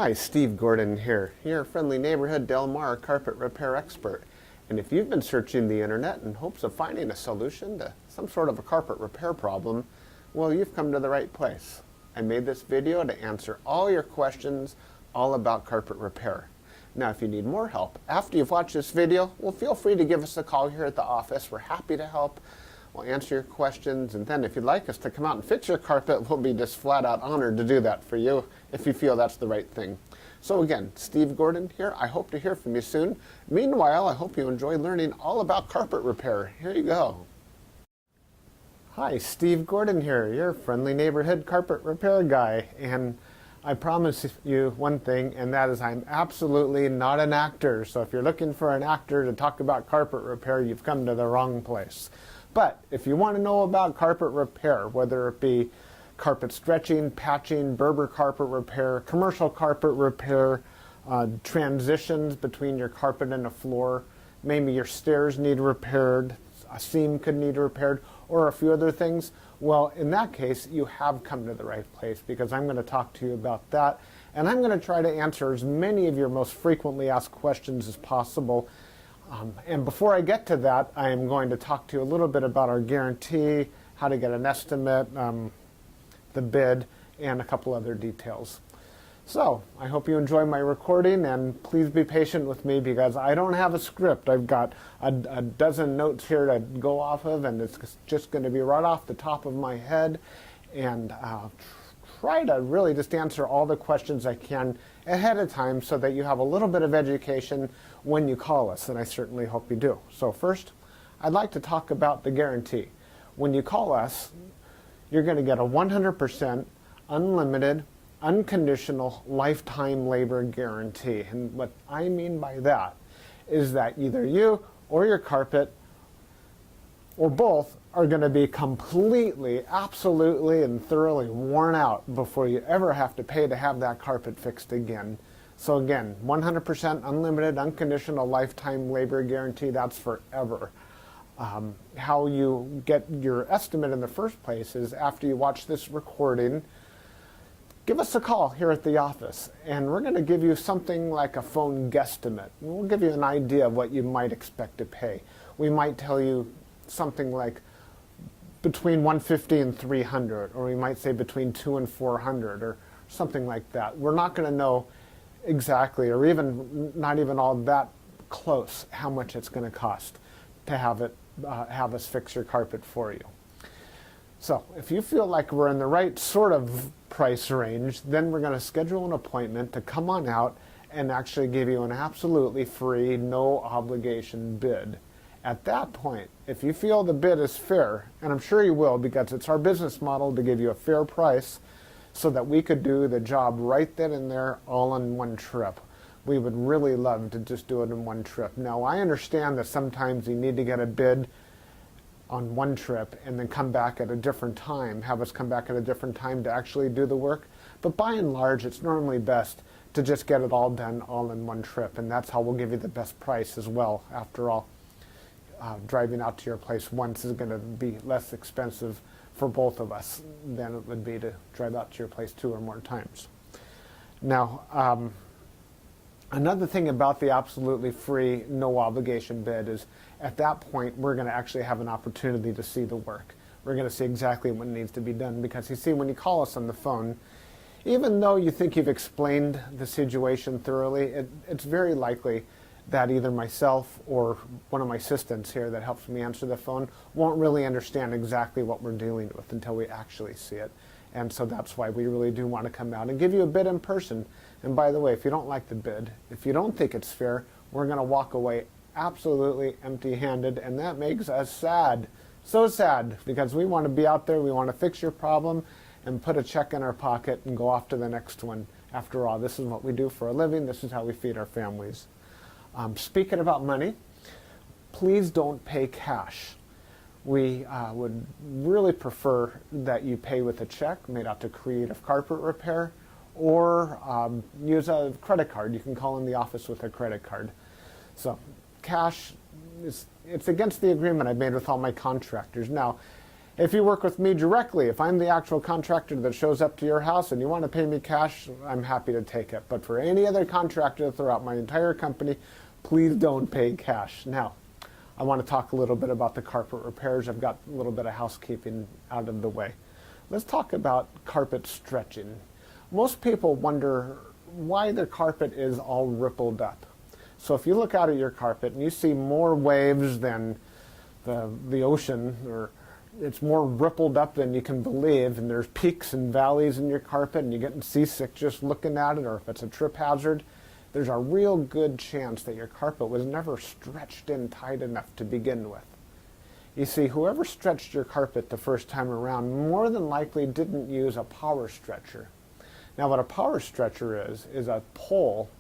Hi, Steve Gordon here, your friendly neighborhood Del Mar carpet repair expert. And if you've been searching the internet in hopes of finding a solution to some sort of a carpet repair problem, well, you've come to the right place. I made this video to answer all your questions all about carpet repair. Now, if you need more help after you've watched this video, well, feel free to give us a call here at the office. We're happy to help. We'll answer your questions, and then if you'd like us to come out and fix your carpet, we'll be just flat out honored to do that for you if you feel that's the right thing. So again, Steve Gordon here. I hope to hear from you soon. Meanwhile, I hope you enjoy learning all about carpet repair. Here you go. Hi, Steve Gordon here, your friendly neighborhood carpet repair guy. And I promise you one thing, and that is I'm absolutely not an actor. So if you're looking for an actor to talk about carpet repair, you've come to the wrong place. But if you want to know about carpet repair, whether it be carpet stretching, patching, Berber carpet repair, commercial carpet repair, transitions between your carpet and a floor, maybe your stairs need repaired, a seam could need repaired, or a few other things, well, in that case, you have come to the right place, because I'm going to talk to you about that, and I'm going to try to answer as many of your most frequently asked questions as possible. And before I get to that, I am going to talk to you a little bit about our guarantee, how to get an estimate, the bid, and a couple other details. So I hope you enjoy my recording, and please be patient with me because I don't have a script. I've got a dozen notes here to go off of, and it's just going to be right off the top of my head, and try to really just answer all the questions I can ahead of time so that you have a little bit of education when you call us, and I certainly hope you do. So first, I'd like to talk about the guarantee. When you call us, you're going to get a 100% unlimited, unconditional lifetime labor guarantee. And what I mean by that is that either you or your carpet or both are going to be completely, absolutely, and thoroughly worn out before you ever have to pay to have that carpet fixed again. So again, 100% unlimited, unconditional lifetime labor guarantee, that's forever. How you get your estimate in the first place is after you watch this recording, give us a call here at the office, and we're going to give you something like a phone guesstimate. We'll give you an idea of what you might expect to pay. We might tell you something like between $150 and $300, or we might say between $200 and $400, or something like that. We're not going to know exactly, or even not even all that close, how much it's going to cost to have us fix your carpet for you. So if you feel like we're in the right sort of price range, then we're going to schedule an appointment to come on out and actually give you an absolutely free, no obligation bid. At that point, if you feel the bid is fair, and I'm sure you will because it's our business model to give you a fair price so that we could do the job right then and there all in one trip. We would really love to just do it in one trip. Now, I understand that sometimes you need to get a bid on one trip and then come back at a different time, have us come back at a different time to actually do the work. But by and large, it's normally best to just get it all done all in one trip, and that's how we'll give you the best price as well. After all, driving out to your place once is going to be less expensive for both of us than it would be to drive out to your place 2 or more times. Now, another thing about the absolutely free, no obligation bid is at that point we're going to actually have an opportunity to see the work. We're going to see exactly what needs to be done, because you see, when you call us on the phone, even though you think you've explained the situation thoroughly, it's very likely that either myself or one of my assistants here that helps me answer the phone won't really understand exactly what we're dealing with until we actually see it. And so that's why we really do want to come out and give you a bid in person. And by the way, if you don't like the bid, if you don't think it's fair, we're going to walk away absolutely empty-handed, and that makes us sad. So sad, because we want to be out there, we want to fix your problem and put a check in our pocket and go off to the next one. After all, this is what we do for a living. This is how we feed our families. Speaking about money, please don't pay cash. We would really prefer that you pay with a check made out to Creative Carpet Repair, or use a credit card. You can call in the office with a credit card. So cash, it's against the agreement I made with all my contractors. Now, If you work with me directly, if I'm the actual contractor that shows up to your house and you want to pay me cash, I'm happy to take it. But for any other contractor throughout my entire company, please don't pay cash. Now, I want to talk a little bit about the carpet repairs. I've got a little bit of housekeeping out of the way. Let's talk about carpet stretching. Most people wonder why their carpet is all rippled up. So if you look out at your carpet and you see more waves than the ocean, or it's more rippled up than you can believe, and there's peaks and valleys in your carpet and you're getting seasick just looking at it, or if it's a trip hazard, there's a real good chance that your carpet was never stretched in tight enough to begin with. You see, whoever stretched your carpet the first time around more than likely didn't use a power stretcher. Now what a power stretcher is a pole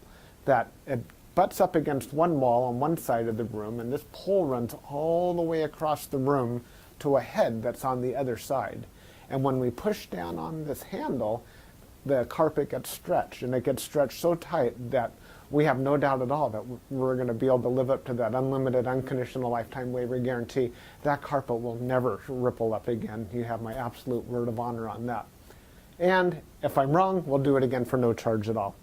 that it butts up against one wall on one side of the room, and this pole runs all the way across the room to a head that's on the other side. And when we push down on this handle, the carpet gets stretched, and it gets stretched so tight that we have no doubt at all that we're going to be able to live up to that unlimited, unconditional lifetime waiver guarantee. That carpet will never ripple up again. You have my absolute word of honor on that. And if I'm wrong, we'll do it again for no charge at all.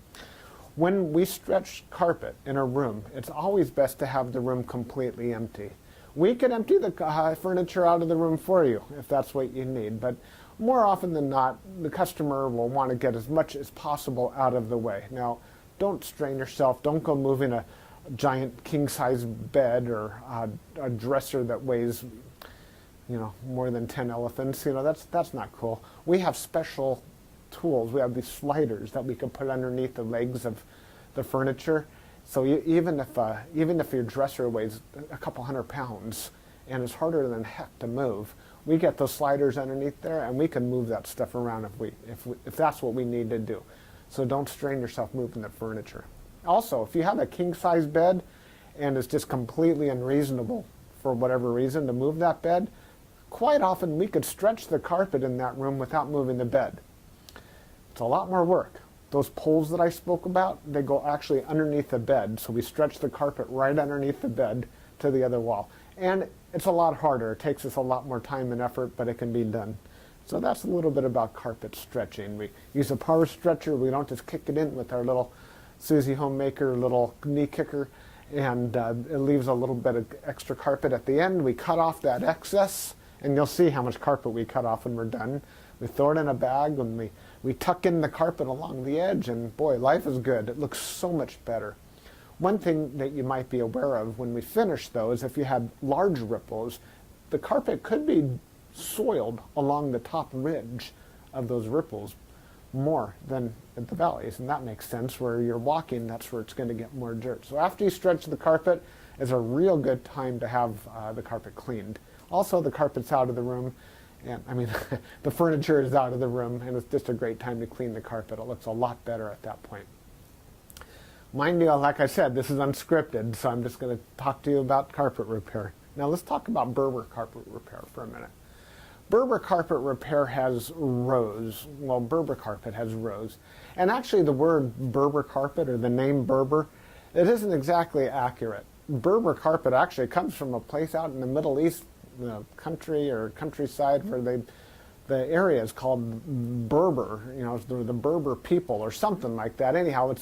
When we stretch carpet in a room, it's always best to have the room completely empty. We could empty the furniture out of the room for you if that's what you need, but more often than not, the customer will want to get as much as possible out of the way. Now, don't strain yourself. Don't go moving a giant king-size bed or a dresser that weighs, more than 10 elephants. That's not cool. We have special tools. We have these sliders that we can put underneath the legs of the furniture. So even if your dresser weighs a couple hundred pounds and it's harder than heck to move, we get those sliders underneath there and we can move that stuff around if that's what we need to do. So don't strain yourself moving the furniture. Also, if you have a king-size bed and it's just completely unreasonable for whatever reason to move that bed, quite often we could stretch the carpet in that room without moving the bed. It's a lot more work. Those poles that I spoke about, they go actually underneath the bed, so we stretch the carpet right underneath the bed to the other wall. And it's a lot harder. It takes us a lot more time and effort, but it can be done. So that's a little bit about carpet stretching. We use a power stretcher. We don't just kick it in with our little Susie Homemaker little knee kicker, and it leaves a little bit of extra carpet at the end. We cut off that excess, and you'll see how much carpet we cut off when we're done. We throw it in a bag, and we tuck in the carpet along the edge, and boy, life is good. It looks so much better. One thing that you might be aware of when we finish, though, is if you had large ripples, the carpet could be soiled along the top ridge of those ripples more than at the valleys, and that makes sense. Where you're walking, that's where it's going to get more dirt. So after you stretch the carpet is a real good time to have the carpet cleaned. Also, the carpet's out of the room, and the furniture is out of the room, and it's just a great time to clean the carpet. It looks a lot better at that point. Mind you, like I said, this is unscripted, so I'm just going to talk to you about carpet repair. Now let's talk about Berber carpet repair for a minute. Berber carpet repair has rows. Well, Berber carpet has rows. And actually the word Berber carpet, or the name Berber, it isn't exactly accurate. Berber carpet actually comes from a place out in the Middle East, country or countryside, where the area is called Berber. The Berber people or something like that. Anyhow,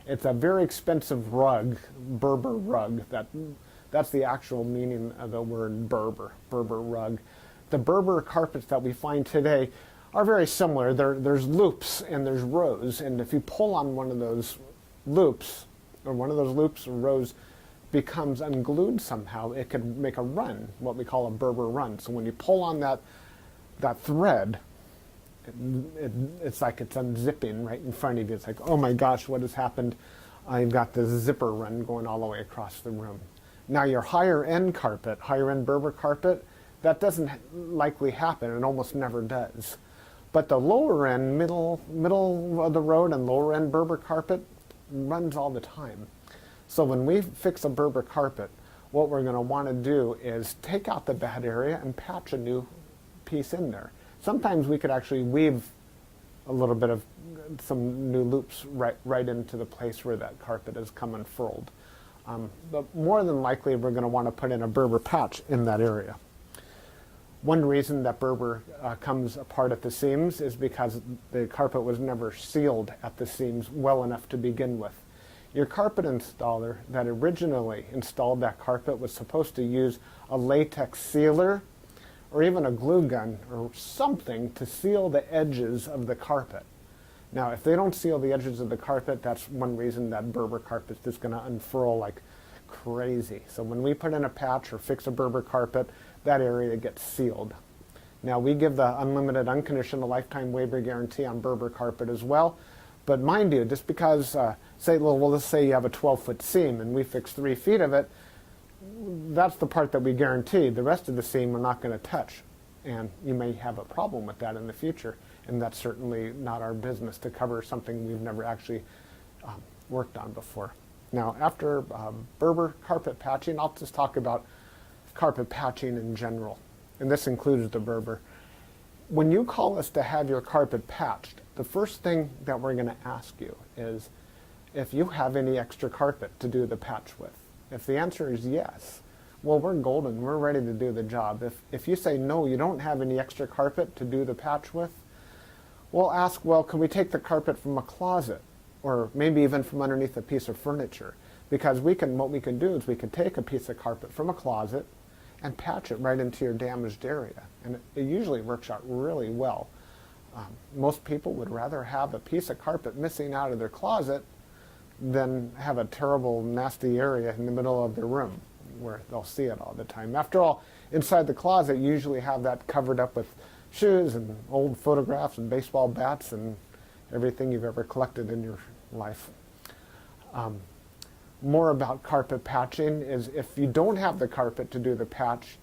it's a very expensive rug, Berber rug. That's the actual meaning of the word Berber rug. The Berber carpets that we find today are very similar. There's loops and there's rows, and if you pull on one of those loops, or rows becomes unglued somehow, it could make a run, what we call a Berber run. So when you pull on that thread, it's like it's unzipping right in front of you. It's like, oh my gosh, what has happened? I've got this zipper run going all the way across the room. Now your higher end Berber carpet, that doesn't likely happen. It almost never does. But the lower end, middle of the road and lower end Berber carpet runs all the time. So when we fix a Berber carpet, what we're going to want to do is take out the bad area and patch a new piece in there. Sometimes we could actually weave a little bit of some new loops right into the place where that carpet has come unfurled. But more than likely, we're going to want to put in a Berber patch in that area. One reason that Berber comes apart at the seams is because the carpet was never sealed at the seams well enough to begin with. Your carpet installer that originally installed that carpet was supposed to use a latex sealer or even a glue gun or something to seal the edges of the carpet. Now, if they don't seal the edges of the carpet, that's one reason that Berber carpet is just going to unfurl like crazy. So when we put in a patch or fix a Berber carpet, that area gets sealed. Now, we give the unlimited, unconditional lifetime waiver guarantee on Berber carpet as well. But mind you, just because, let's say you have a 12-foot seam and we fix 3 feet of it, that's the part that we guarantee. The rest of the seam we're not going to touch. And you may have a problem with that in the future. And that's certainly not our business to cover something we've never actually worked on before. Now, after Berber carpet patching, I'll just talk about carpet patching in general. And this includes the Berber. When you call us to have your carpet patched, the first thing that we're going to ask you is if you have any extra carpet to do the patch with. If the answer is yes, well, we're golden. We're ready to do the job. If you say no, you don't have any extra carpet to do the patch with, we'll ask, well, can we take the carpet from a closet or maybe even from underneath a piece of furniture? Because what we can do is we can take a piece of carpet from a closet and patch it right into your damaged area. And it usually works out really well. Most people would rather have a piece of carpet missing out of their closet than have a terrible, nasty area in the middle of their room where they'll see it all the time. After all, inside the closet, you usually have that covered up with shoes and old photographs and baseball bats and everything you've ever collected in your life. More about carpet patching is if you don't have the carpet to do the patch,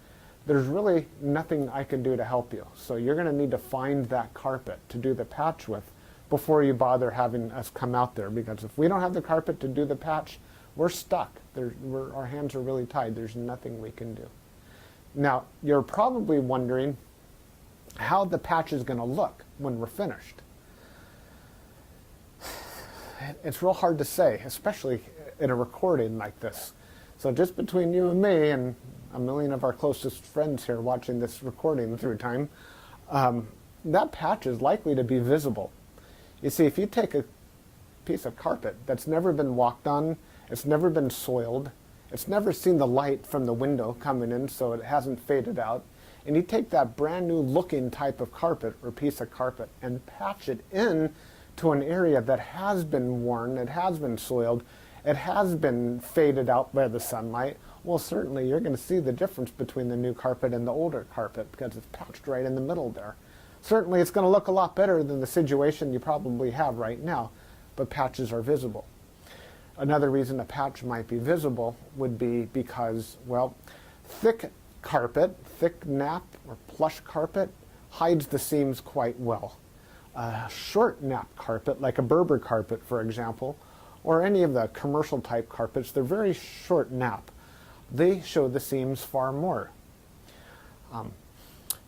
there's really nothing I can do to help you. So you're going to need to find that carpet to do the patch with before you bother having us come out there, because if we don't have the carpet to do the patch, we're stuck. Our hands are really tied. There's nothing we can do. Now, you're probably wondering how the patch is going to look when we're finished. It's real hard to say, especially in a recording like this. So just between you and me and a million of our closest friends here watching this recording through time, that patch is likely to be visible. You see, if you take a piece of carpet that's never been walked on, it's never been soiled, it's never seen the light from the window coming in so it hasn't faded out, and you take that brand new looking type of carpet or piece of carpet and patch it in to an area that has been worn, it has been soiled, it has been faded out by the sunlight, well, certainly you're going to see the difference between the new carpet and the older carpet because it's patched right in the middle there. Certainly it's going to look a lot better than the situation you probably have right now, but patches are visible. Another reason a patch might be visible would be because, well, thick carpet, thick nap or plush carpet hides the seams quite well. A short nap carpet, like a Berber carpet, for example, or any of the commercial type carpets, they're very short nap. They show the seams far more.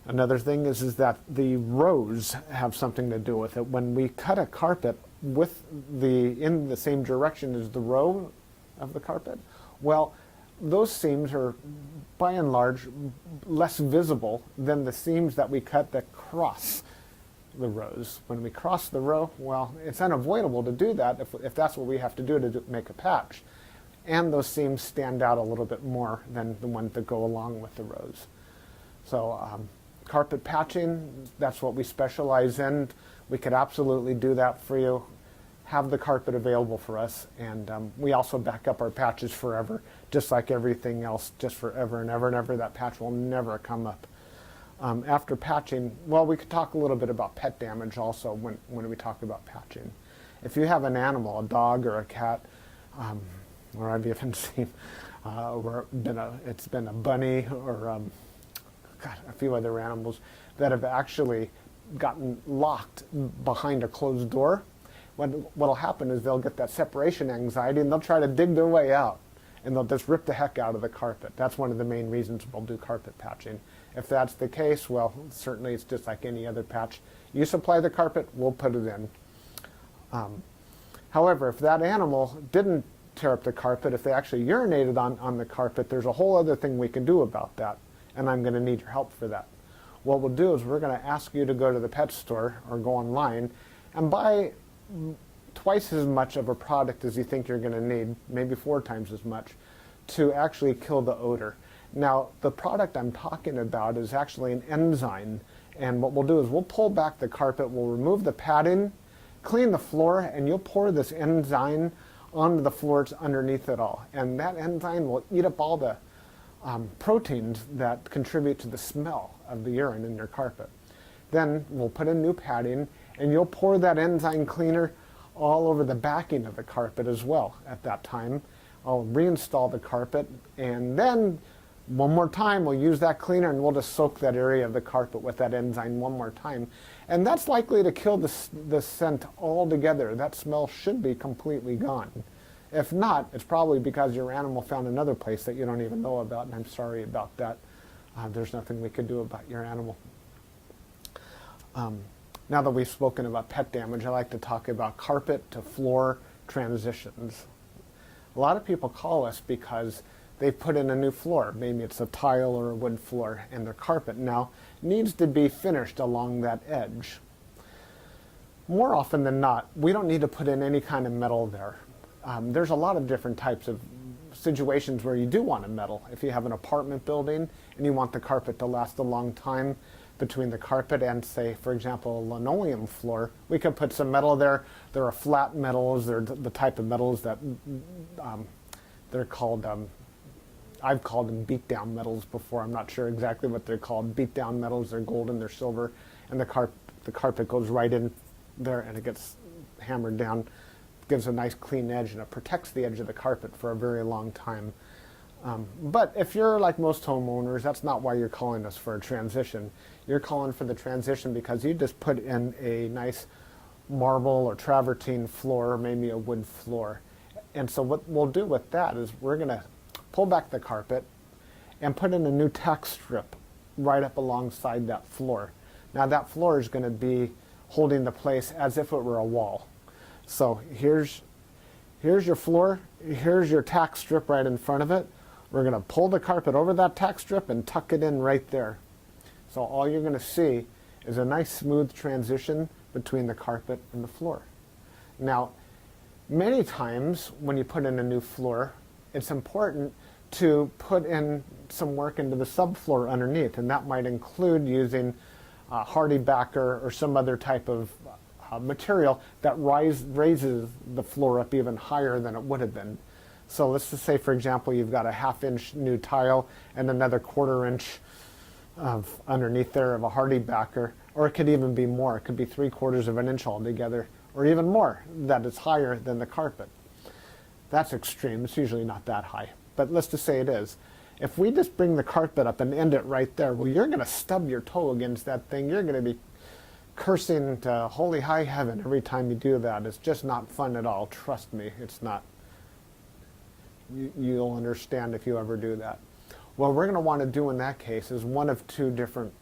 Another thing is that the rows have something to do with it. When we cut a carpet in the same direction as the row of the carpet, well, those seams are by and large less visible than the seams that we cut that cross the rows. When we cross the row, well, it's unavoidable to do that if that's what we have to do to make a patch. And those seams stand out a little bit more than the ones that go along with the rows. So carpet patching, that's what we specialize in. We could absolutely do that for you. Have the carpet available for us, and we also back up our patches forever, just like everything else, just forever and ever and ever. That patch will never come up. After patching, well, we could talk a little bit about pet damage also when we talk about patching. If you have an animal, a dog or a cat, or I've even seen it's been a bunny or a few other animals that have actually gotten locked behind a closed door. What'll happen is they'll get that separation anxiety and they'll try to dig their way out and they'll just rip the heck out of the carpet. That's one of the main reasons we'll do carpet patching. If that's the case, well, certainly it's just like any other patch. You supply the carpet, we'll put it in. However, if that animal didn't tear up the carpet, if they actually urinated on the carpet, there's a whole other thing we can do about that, and I'm going to need your help for that. what we'll do is we're going to ask you to go to the pet store or go online and buy twice as much of a product as you think you're going to need, maybe 4 times as much, to actually kill the odor. Now, the product I'm talking about is actually an enzyme, and what we'll do is we'll pull back the carpet, we'll remove the padding, clean the floor, and you'll pour this enzyme onto the floors underneath it all. And that enzyme will eat up all the proteins that contribute to the smell of the urine in your carpet. Then we'll put in new padding, and you'll pour that enzyme cleaner all over the backing of the carpet as well at that time. I'll reinstall the carpet, and then one more time we'll use that cleaner and we'll just soak that area of the carpet with that enzyme one more time. And that's likely to kill the scent altogether. That smell should be completely gone. If not, it's probably because your animal found another place that you don't even know about, and I'm sorry about that. There's nothing we could do about your animal. Now that we've spoken about pet damage, I like to talk about carpet to floor transitions. A lot of people call us because they put in a new floor. Maybe it's a tile or a wood floor, and their carpet now needs to be finished along that edge. More often than not, we don't need to put in any kind of metal there. There's a lot of different types of situations where you do want a metal. If you have an apartment building and you want the carpet to last a long time between the carpet and, say, for example, a linoleum floor, we could put some metal there. There are flat metals. They're the type of metals that they're called, I've called them beat-down metals before. I'm not sure exactly what they're called. Beat-down metals, they're golden, they're silver, and the carpet goes right in there and it gets hammered down. Gives a nice clean edge, and it protects the edge of the carpet for a very long time. But if you're like most homeowners, that's not why you're calling us for a transition. You're calling for the transition because you just put in a nice marble or travertine floor, or maybe a wood floor. And so what we'll do with that is we're going to pull back the carpet and put in a new tack strip right up alongside that floor. Now that floor is going to be holding the place as if it were a wall. So here's your floor, here's your tack strip right in front of it. We're going to pull the carpet over that tack strip and tuck it in right there. So all you're going to see is a nice smooth transition between the carpet and the floor. Now, many times when you put in a new floor, it's important to put in some work into the subfloor underneath, and that might include using hardy backer or some other type of material that raises the floor up even higher than it would have been. So let's just say, for example, you've got a 1/2 inch new tile and another 1/4 inch of underneath there of a hardy backer, or it could even be more. It could be 3/4 of an inch altogether, or even more, that is higher than the carpet. That's extreme. It's usually not that high, but let's just say it is. If we just bring the carpet up and end it right there, well, you're going to stub your toe against that thing. You're going to be cursing to holy high heaven every time you do that. It's just not fun at all. Trust me, it's not. You'll understand if you ever do that. What we're going to want to do in that case is one of 2 different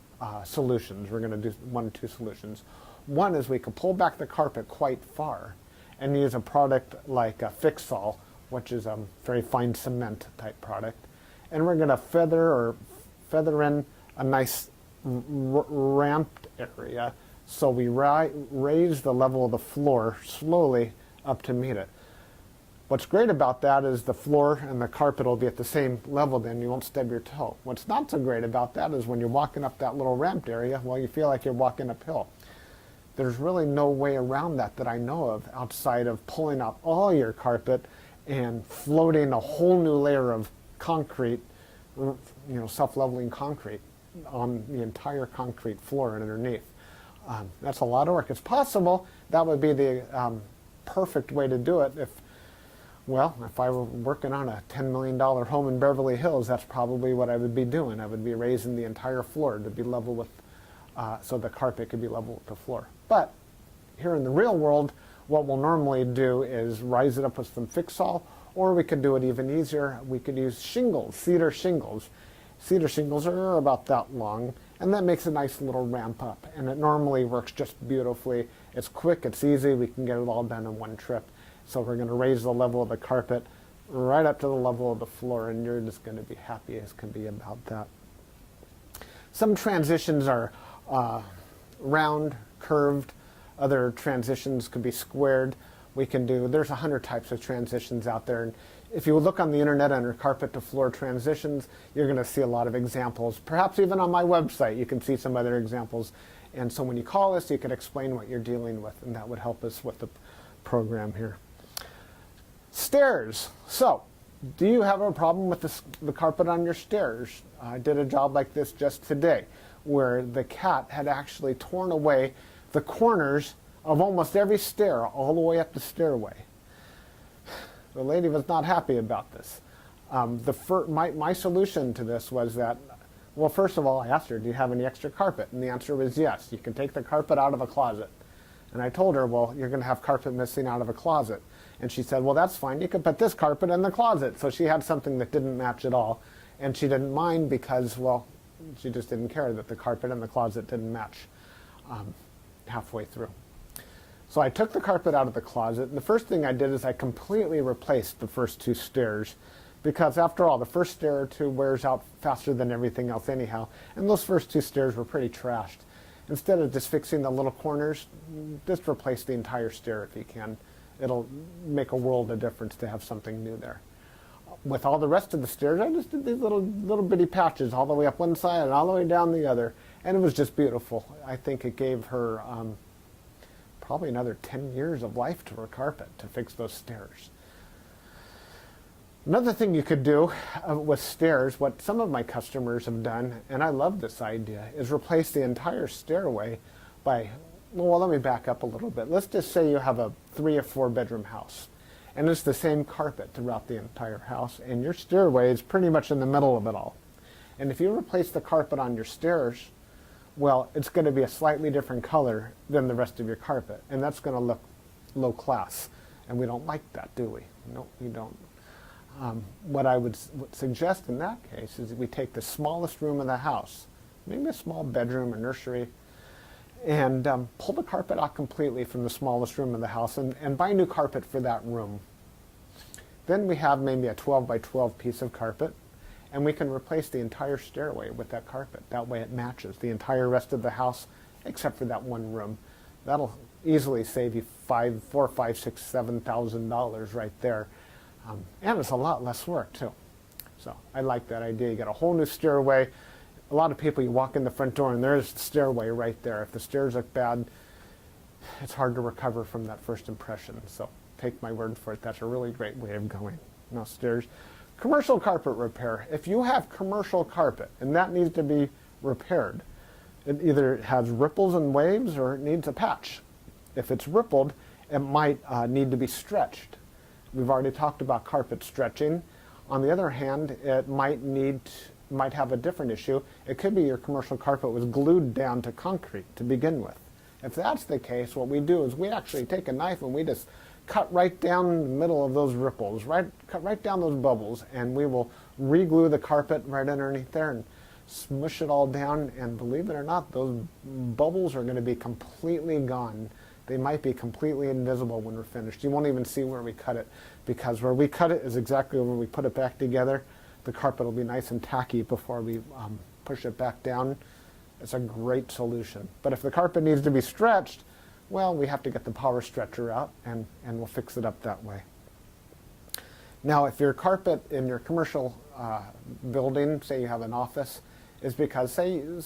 solutions. We're going to do 1 of 2 solutions. One is we can pull back the carpet quite far and use a product like a Fix-All, which is a very fine cement type product. And we're going to feather in a nice ramped area, so we raise the level of the floor slowly up to meet it. What's great about that is the floor and the carpet will be at the same level, then you won't stub your toe. What's not so great about that is when you're walking up that little ramped area, well, you feel like you're walking uphill. There's really no way around that I know of outside of pulling out all your carpet and floating a whole new layer of concrete, self-leveling concrete on the entire concrete floor and underneath. That's a lot of work. It's possible that would be the perfect way to do it if I were working on a $10 million home in Beverly Hills, that's probably what I would be doing. I would be raising the entire floor to be level with, so the carpet could be level with the floor. But here in the real world, what we'll normally do is rise it up with some Fix-All, or we could do it even easier. We could use shingles, cedar shingles. Cedar shingles are about that long, and that makes a nice little ramp up, and it normally works just beautifully. It's quick, it's easy, we can get it all done in one trip. So we're going to raise the level of the carpet right up to the level of the floor, and you're just going to be happy as can be about that. Some transitions are round, curved. Other transitions could be squared. There's 100 types of transitions out there. And if you look on the internet under carpet to floor transitions, you're going to see a lot of examples. Perhaps even on my website, you can see some other examples. And so when you call us, you can explain what you're dealing with, and that would help us with the program here. Stairs. So, do you have a problem with the carpet on your stairs? I did a job like this just today, where the cat had actually torn away the corners of almost every stair all the way up the stairway. The lady was not happy about this. My solution to this was that, well, first of all, I asked her, do you have any extra carpet? And the answer was yes. You can take the carpet out of a closet. And I told her, well, you're going to have carpet missing out of a closet. And she said, well, that's fine. You can put this carpet in the closet. So she had something that didn't match at all. And she didn't mind because, well, she just didn't care that the carpet in the closet didn't match halfway through. So I took the carpet out of the closet, and the first thing I did is I completely replaced the first two stairs, because after all, the first stair or two wears out faster than everything else anyhow, and those first two stairs were pretty trashed. Instead of just fixing the little corners, just replace the entire stair if you can. It'll make a world of difference to have something new there. With all the rest of the stairs, I just did these little bitty patches all the way up one side and all the way down the other, and it was just beautiful. I think it gave her probably another 10 years of life to her carpet to fix those stairs. Another thing you could do with stairs, what some of my customers have done, and I love this idea, is replace the entire stairway by, well, let me back up a little bit. Let's just say you have a 3 or 4 bedroom house, and it's the same carpet throughout the entire house, and your stairway is pretty much in the middle of it all. And if you replace the carpet on your stairs, well, it's going to be a slightly different color than the rest of your carpet, and that's going to look low class, and we don't like that, do we? No, we don't. What I would suggest in that case is that we take the smallest room in the house, maybe a small bedroom or nursery, and pull the carpet out completely from the smallest room in the house and buy new carpet for that room. Then we have maybe a 12 by 12 piece of carpet, and we can replace the entire stairway with that carpet. That way it matches the entire rest of the house except for that one room. That'll easily save you $4,000, $5,000, $6,000, $7,000 right there. And it's a lot less work too. So I like that idea. You get a whole new stairway. A lot of people, you walk in the front door and there's the stairway right there. If the stairs look bad, it's hard to recover from that first impression. So take my word for it. That's a really great way of going. Now stairs. Commercial carpet repair. If you have commercial carpet and that needs to be repaired, it either has ripples and waves or it needs a patch. If it's rippled, it might need to be stretched. We've already talked about carpet stretching. On the other hand, it might have a different issue. It could be your commercial carpet was glued down to concrete to begin with. If that's the case, what we do is we actually take a knife and we just cut right down the middle of those ripples, cut right down those bubbles, and we will re-glue the carpet right underneath there and smush it all down, and believe it or not, those bubbles are going to be completely gone. They might be completely invisible when we're finished. You won't even see where we cut it, because where we cut it is exactly where we put it back together. The carpet will be nice and tacky before we push it back down. It's a great solution. But if the carpet needs to be stretched, well, we have to get the power stretcher out, and we'll fix it up that way. Now, if your carpet in your commercial building, say you have an office, is because,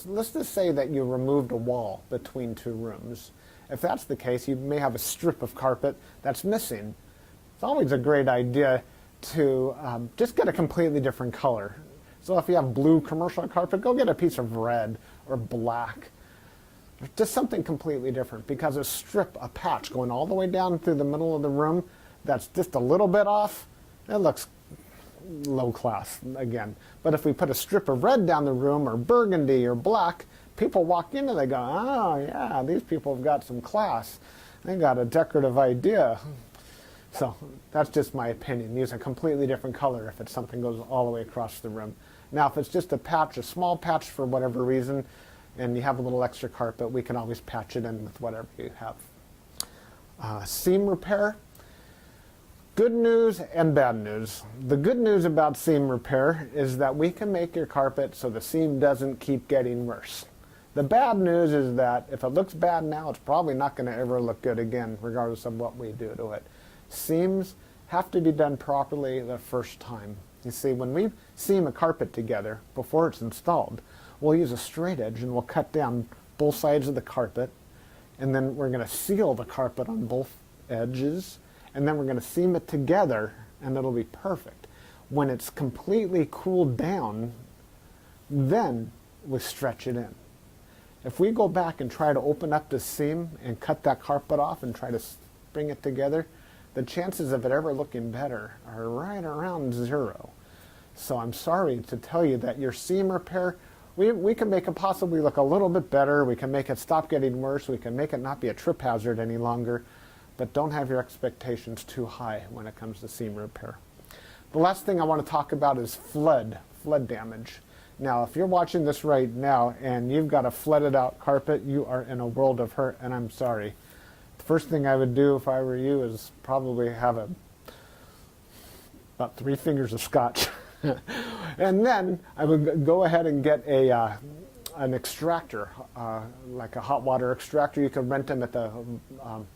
let's just say that you removed a wall between two rooms. If that's the case, you may have a strip of carpet that's missing. It's always a great idea to just get a completely different color. So if you have blue commercial carpet, go get a piece of red or black. Just something completely different, because a patch going all the way down through the middle of the room that's just a little bit off, it looks low class again. But if we put a strip of red down the room, or burgundy or black, people walk in and they go, oh yeah, these people have got some class. They got a decorative idea. So that's just my opinion. Use a completely different color if it's something goes all the way across the room. Now if it's just a patch, a small patch for whatever reason, and you have a little extra carpet, we can always patch it in with whatever you have. Seam repair. Good news and bad news. The good news about seam repair is that we can make your carpet so the seam doesn't keep getting worse. The bad news is that if it looks bad now, it's probably not going to ever look good again, regardless of what we do to it. Seams have to be done properly the first time. You see, when we seam a carpet together before it's installed, we'll use a straight edge and we'll cut down both sides of the carpet, and then we're going to seal the carpet on both edges, and then we're going to seam it together, and it'll be perfect. When it's completely cooled down, then we stretch it in. If we go back and try to open up the seam and cut that carpet off and try to bring it together, the chances of it ever looking better are right around 0. So I'm sorry to tell you that your seam repair, we can make it possibly look a little bit better, we can make it stop getting worse, we can make it not be a trip hazard any longer, but don't have your expectations too high when it comes to seam repair. The last thing I want to talk about is flood damage. Now, if you're watching this right now and you've got a flooded out carpet, you are in a world of hurt, and I'm sorry. The first thing I would do if I were you is probably have about 3 fingers of scotch. And then I would go ahead and get an extractor, like a hot water extractor. You can rent them at the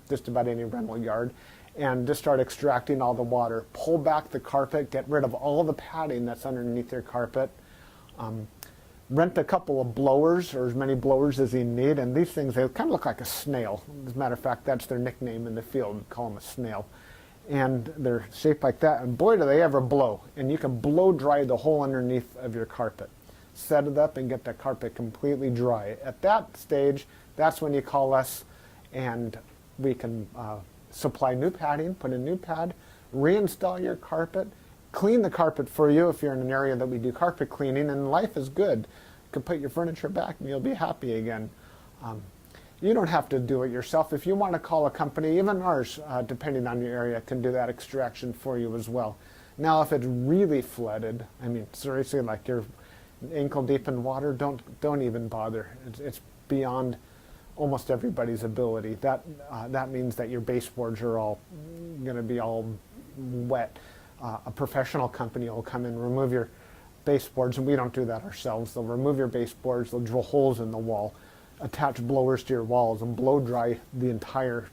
just about any rental yard, and just start extracting all the water. Pull back the carpet, get rid of all the padding that's underneath your carpet. Rent a couple of blowers, or as many blowers as you need, and these things, they kind of look like a snail. As a matter of fact, that's their nickname in the field. We call them a snail. And they're shaped like that, and boy do they ever blow. And you can blow dry the whole underneath of your carpet. Set it up and get the carpet completely dry. At that stage, that's when you call us, and we can supply new padding, put a new pad, reinstall your carpet, clean the carpet for you if you're in an area that we do carpet cleaning, and life is good. You can put your furniture back and you'll be happy again. You don't have to do it yourself. If you want to call a company, even ours, depending on your area, can do that extraction for you as well. Now, if it's really flooded, I mean, seriously, like you're ankle deep in water, don't even bother. It's beyond almost everybody's ability. That means that your baseboards are all going to be all wet. A professional company will come in, remove your baseboards, and we don't do that ourselves. They'll remove your baseboards, they'll drill holes in the wall, attach blowers to your walls, and blow dry the entire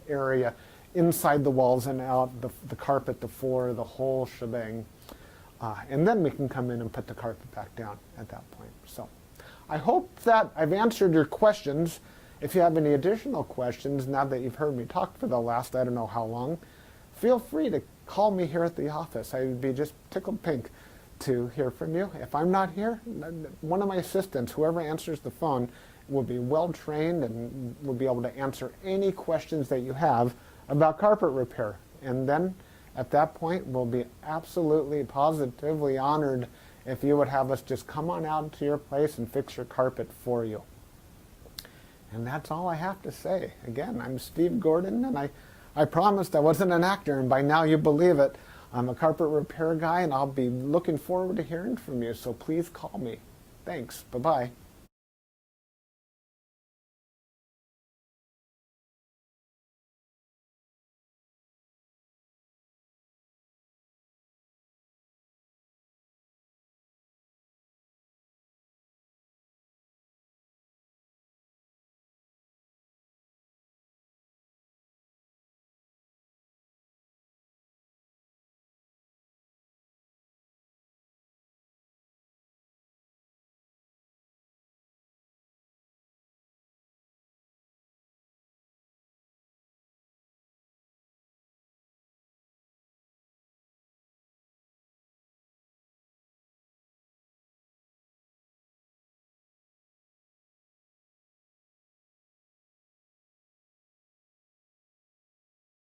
area, inside the walls and out, the carpet, the floor, the whole shebang. And then we can come in and put the carpet back down at that point. So I hope that I've answered your questions. If you have any additional questions, now that you've heard me talk for the last I don't know how long, feel free to call me here at the office. I would be just tickled pink to hear from you. If I'm not here, one of my assistants, whoever answers the phone, will be well trained and will be able to answer any questions that you have about carpet repair. And then at that point, we'll be absolutely positively honored if you would have us just come on out to your place and fix your carpet for you. And that's all I have to say. Again, I'm Steve Gordon, and I promised I wasn't an actor, and by now you believe it. I'm a carpet repair guy, and I'll be looking forward to hearing from you, so please call me. Thanks. Bye-bye.